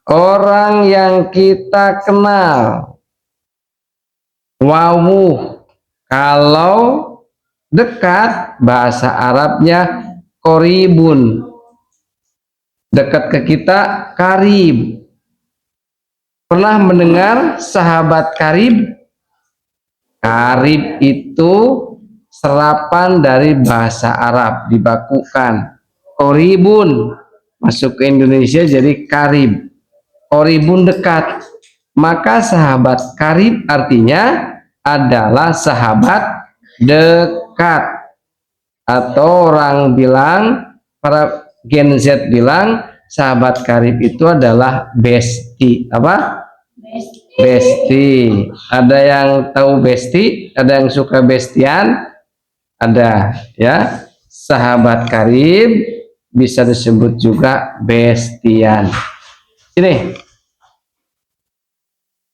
orang yang kita kenal. Wawuh, kalau dekat bahasa Arabnya koribun, dekat ke kita karib. Pernah mendengar sahabat karib? Karib itu serapan dari bahasa Arab dibakukan. Koribun masuk ke Indonesia jadi karib. Koribun dekat. Maka sahabat karib artinya adalah sahabat dekat. Atau orang bilang, para Gen Z bilang sahabat karib itu adalah bestie. Apa? Bestie. Ada yang tahu bestie? Ada yang suka bestian? Ada, ya. Sahabat karib bisa disebut juga bestian. Ini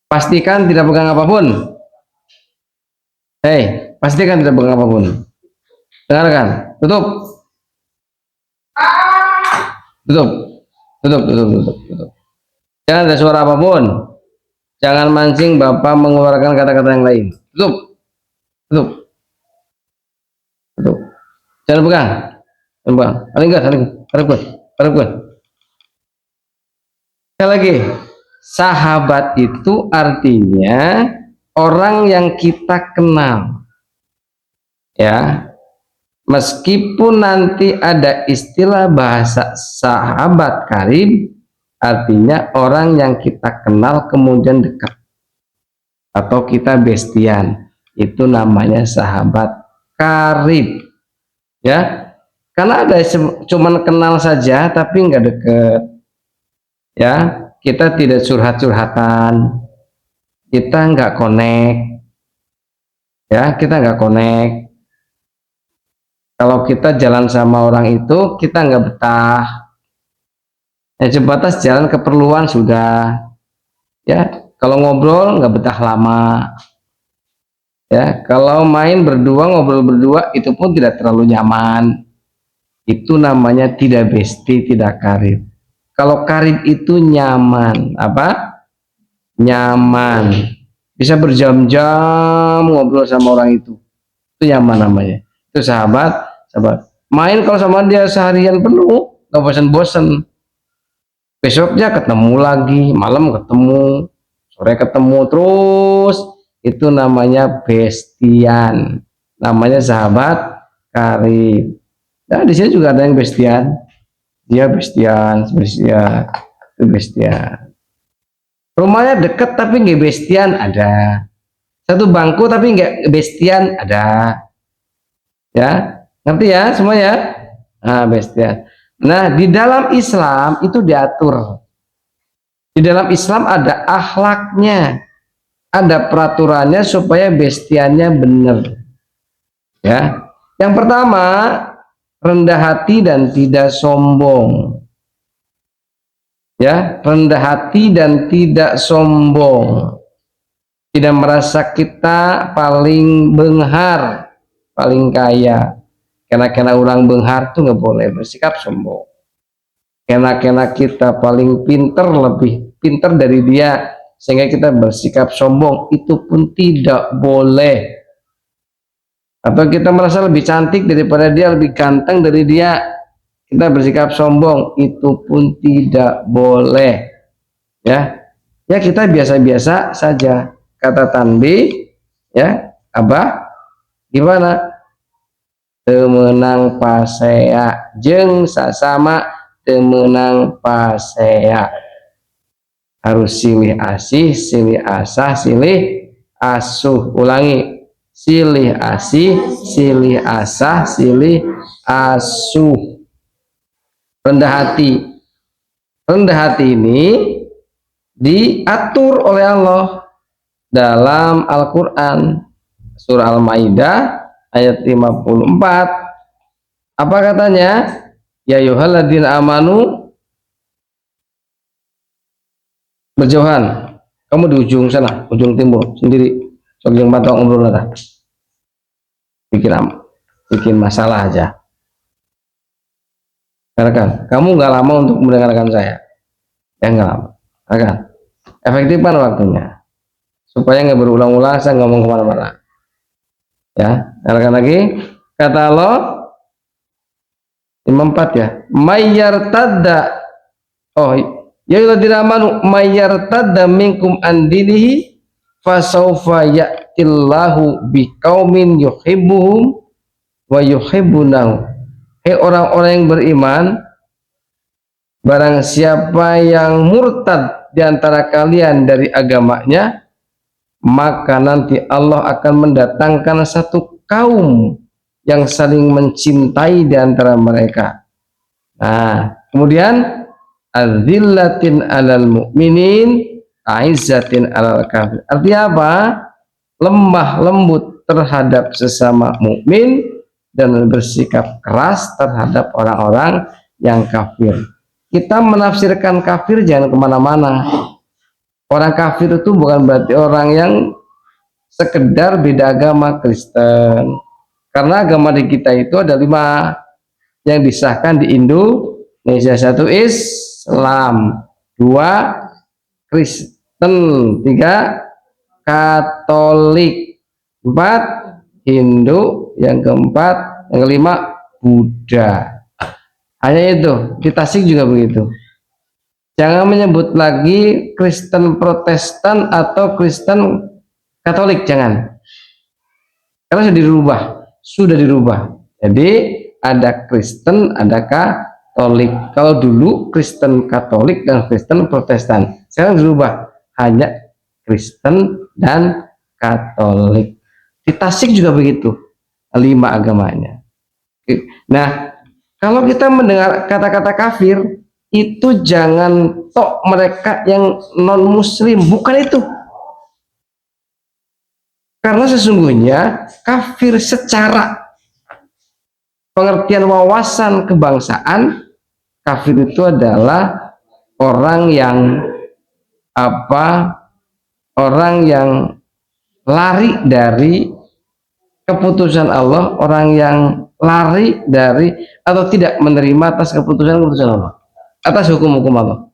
pastikan tidak pegang apapun. Hei, pastikan tidak pegang apapun. Dengarkan. Tutup. Tutup. Tutup, tutup, tutup, tutup. Jangan ada suara apapun. Jangan mancing Bapak mengeluarkan kata-kata yang lain. Tutup. Tutup. Tutup. Jangan pegang. Jangan pegang. Paling enggak, paling. Sekali lagi. Sahabat itu artinya orang yang kita kenal. Ya. Meskipun nanti ada istilah bahasa sahabat karib, artinya orang yang kita kenal kemudian dekat. Atau kita bestian. Itu namanya sahabat karib. Ya. Karena ada cuman kenal saja tapi nggak deket. Ya. Kita tidak curhat-curhatan, kita nggak connect, ya kita nggak connect. Kalau kita jalan sama orang itu kita nggak betah, ya sebatas jalan keperluan sudah, ya kalau ngobrol nggak betah lama, ya kalau main berdua ngobrol berdua itu pun tidak terlalu nyaman. Itu namanya tidak bestie, tidak karib. Kalau karib itu nyaman, apa? Nyaman. Bisa berjam-jam ngobrol sama orang itu. Itu nyaman namanya. Itu sahabat. Main kalau sama dia seharian penuh, gak bosan-bosan. Besoknya ketemu lagi, malam ketemu, sore ketemu terus. Itu namanya bestian. Namanya sahabat karib. Nah, di sini juga ada yang bestian. Dia bestian. Itu bestian. Rumahnya deket tapi nggak bestian, ada. Satu bangku tapi nggak bestian, ada. Ya, ngerti ya semua ya? Nah, bestian. Nah, di dalam Islam itu diatur. Di dalam Islam ada akhlaknya, ada peraturannya supaya bestiannya benar. Ya, yang pertama rendah hati dan tidak sombong. Ya, rendah hati dan tidak sombong. Tidak merasa kita paling benghar, paling kaya. Karena orang benghar tuh nggak boleh bersikap sombong. Karena kita paling pinter, lebih pinter dari dia, sehingga kita bersikap sombong, itu pun tidak boleh. Atau kita merasa lebih cantik daripada dia, lebih ganteng dari dia, kita bersikap sombong, itu pun tidak boleh. Ya, ya kita biasa-biasa saja. Kata Tanbi, ya, Abah, gimana? Temenang pasea, jeng sasama temenang pasea. Harus silih asih, silih asah, silih asuh. Ulangi. Silih asih, silih asah, silih asuh. Rendah hati. Rendah hati ini diatur oleh Allah dalam Al-Quran. Surah Al-Maidah ayat 54. Apa katanya? Ya ayyuhalladzina amanu, berjauhan. Kamu di ujung sana, ujung timur sendiri. Soal patong ngobrol lah. Bikin masalah aja. Karena kamu nggak lama untuk mendengarkan saya. Ya nggak lama. Akan efektifkan waktunya supaya nggak berulang-ulang saya ngomong kemana-mana. Ya, katakan lagi. Kata Allah 54 ya. Mayyartadda. Oh, ya alladzina amanu mayyartadda minkum an dinihi fasawfa ya'tillahu biqaumin yuhibbuhum wa yuhibbunahu. Hei orang-orang yang beriman, barang siapa yang murtad di antara kalian dari agamanya, maka nanti Allah akan mendatangkan satu kaum yang saling mencintai di antara mereka. Nah, kemudian azillatin alal mu'minin aizzatin alal kafir. Artinya apa? Lemah lembut terhadap sesama mukmin dan bersikap keras terhadap orang-orang yang kafir. Kita menafsirkan kafir jangan kemana-mana. Orang kafir itu bukan berarti orang yang sekedar beda agama Kristen. Karena agama di kita itu ada 5 yang disahkan di Indonesia. 1 Islam, 2 Kristen, 3 Katolik, 4 Hindu, yang keempat, yang kelima Buddha. Hanya itu. Di Tasik juga begitu. Jangan menyebut lagi Kristen Protestan atau Kristen Katolik, jangan. Karena sudah dirubah. Jadi ada Kristen, ada Katolik. Kalau dulu Kristen Katolik dan Kristen Protestan, sekarang dirubah hanya Kristen dan Katolik. Di Tasik juga begitu, 5 agamanya. Nah, kalau kita mendengar kata-kata kafir, itu jangan tok mereka yang non muslim, bukan itu. Karena sesungguhnya kafir secara pengertian wawasan kebangsaan, kafir itu adalah orang yang orang yang lari dari keputusan Allah, orang yang lari dari atau tidak menerima atas keputusan Allah, atas hukum-hukum Allah.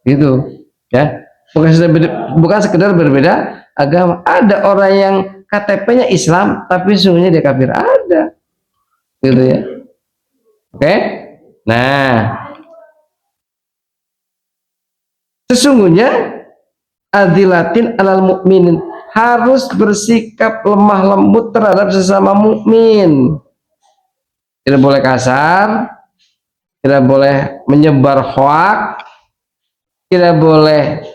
Gitu ya. Bukan sekedar berbeda agama. Ada orang yang KTP-nya Islam tapi sesungguhnya dia kafir, ada. Gitu ya. Oke? Nah, sesungguhnya adilatin alal mukminin, harus bersikap lemah lembut terhadap sesama mukmin. Tidak boleh kasar, tidak boleh menyebar hoak, tidak boleh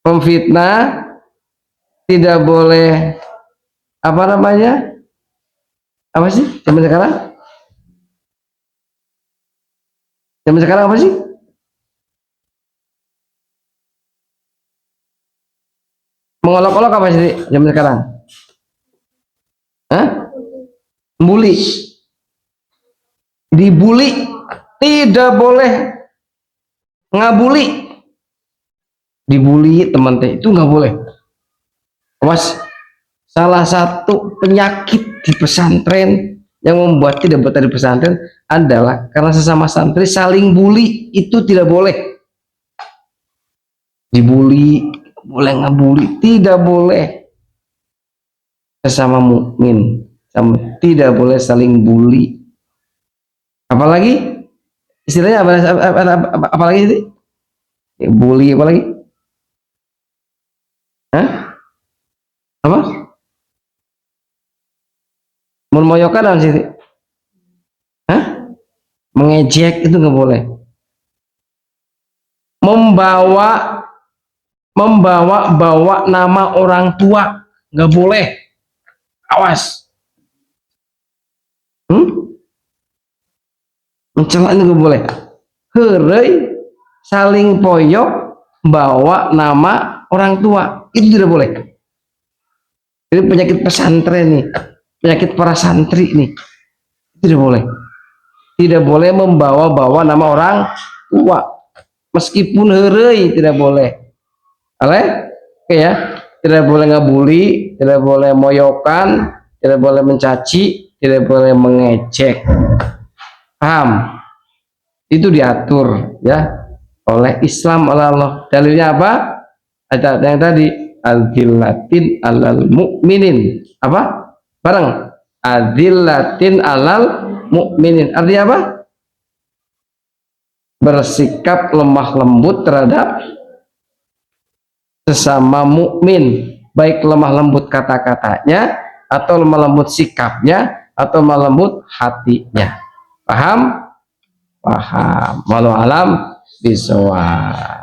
memfitnah, tidak boleh apa sih zaman sekarang? Zaman sekarang apa sih? Mengolok-olok apa sih zaman sekarang? Hah? Bully. Dibully, tidak boleh ngabuli. Dibully teman teh itu nggak boleh. Awas, salah satu penyakit di pesantren yang membuat tidak betah di pesantren adalah karena sesama santri saling bully. Itu tidak boleh. Dibully, boleh ngabuli, tidak boleh. Sesama mukmin, tidak boleh saling bully. Apalagi istilahnya apalagi itu? Bully apalagi? Hah? Apa? Memoyokan sih? Hah? Mengejek itu nggak boleh. Membawa nama orang tua nggak boleh. Awas. Mencela itu nggak boleh. Heureuy saling poyok bawa nama orang tua itu tidak boleh. Ini penyakit pesantren nih, penyakit para santri nih, tidak boleh. Tidak boleh membawa-bawa nama orang tua, meskipun heureuy tidak boleh. Oke ya, tidak boleh ngabuli, tidak boleh moyokan, tidak boleh mencaci, tidak boleh mengejek. Paham? itu diatur ya oleh Islam, oleh Allah. Dalilnya apa? Ada yang tadi, adillatin alal mukminin, apa? Bareng, adillatin alal mukminin, artinya apa? Bersikap lemah lembut terhadap sesama mukmin, baik lemah lembut kata-katanya atau lemah lembut sikapnya atau lemah lembut hatinya. Paham? Paham. Walau alam bisawab.